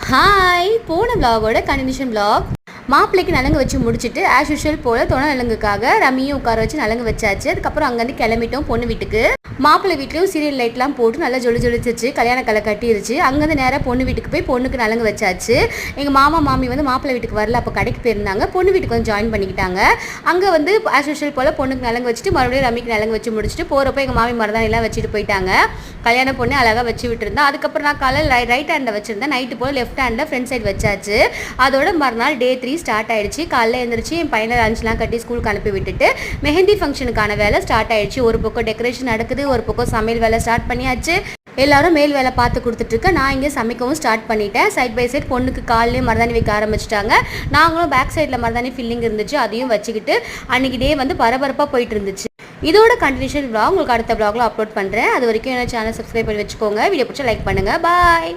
Hi, போன விலாகோட continuation vlog. மாப்பிள்ளைக்கு நலங்கு வச்சு முடிச்சுட்டு ஆஸ் யூஷுவல் போல் துணை நலங்குக்காக ரம்மியும் உட்கார வச்சு நலங்கு வச்சாச்சு. அதுக்கப்புறம் அங்கேருந்து கிளம்பிட்டோம் பொண்ணு வீட்டுக்கு. மாப்பிள்ளை வீட்லேயும் சீரியல் லைட்லாம் போட்டு நல்லா ஜொலிச்சிச்சு, கல்யாண கலை கட்டிருச்சு. அங்கேருந்து நேராக பொண்ணு வீட்டுக்கு போய் பொண்ணுக்கு நலங்கு வச்சாச்சு. எங்கள் மாமா மாமி வந்து மாப்பிள்ளை வீட்டுக்கு வரல, அப்போ கடைக்கு போயிருந்தாங்க. பொண்ணு வீட்டுக்கு வந்து ஜாயின் பண்ணிக்கிட்டாங்க. அங்கே வந்து ஆஸ் யூஷுவல் போல் பொண்ணுக்கு நலங்கு வச்சுட்டு மறுபடியும் ரம்மிக்கு நலங்கு வச்சு முடிச்சுட்டு போகிறப்போ எங்கள் மாமி மருதாணிலாம் வச்சுட்டு போயிட்டாங்க. கல்யாண பொண்ணு அழகாக வச்சு விட்டுருந்தேன். அதுக்கப்புறம் நான் காலையில் ரைட் ஹேண்டில் வச்சுருந்தேன், நைட்டு போல் லெஃப்ட் ஹேண்டில் ஃப்ரண்ட் சைடு வச்சாச்சு. அதோட மறுநாள் டே 3 ஸ்டார்ட் ஆயிடுச்சு. காலையில் எழுந்திரிச்சு என் பையனை லஞ்ச்லாம் கட்டி ஸ்கூலுக்கு அனுப்பி விட்டுட்டு மெஹந்தி ஃபங்க்ஷனுக்கான வேலை ஸ்டார்ட் ஆயிடுச்சு. ஒரு பக்கம் டெக்கரேஷன் நடக்குது, ஒரு பக்கம் சமையல் வேலை ஸ்டார்ட் பண்ணியாச்சு. எல்லாரும் மேல் வேலை பார்த்து கொடுத்துட்ருக்க, நான் இங்கே சமைக்கவும் ஸ்டார்ட் பண்ணிட்டேன். சைட் பை சைட் பொண்ணுக்கு காலையிலே மருதாணி வைக்க ஆரம்பிச்சிட்டாங்க. நாங்களும் பேக் சைடில் மருதாணி ஃபில்லிங் இருந்துச்சு, அதையும் வச்சுக்கிட்டு அன்றைக்கி டே வந்து பரபரப்பாக போயிட்டு இருந்துச்சு. இதோட கண்டினியூஷன் விலாக் உங்களுக்கு அடுத்த விலாகில் அப்லோட் பண்ணுறேன். அது வரைக்கும் என்ன சேனல் சப்ஸ்கிரைப் பண்ணி வச்சுக்கோங்க. வீடியோ பிடிச்சா லைக் பண்ணுங்கள். பாய்.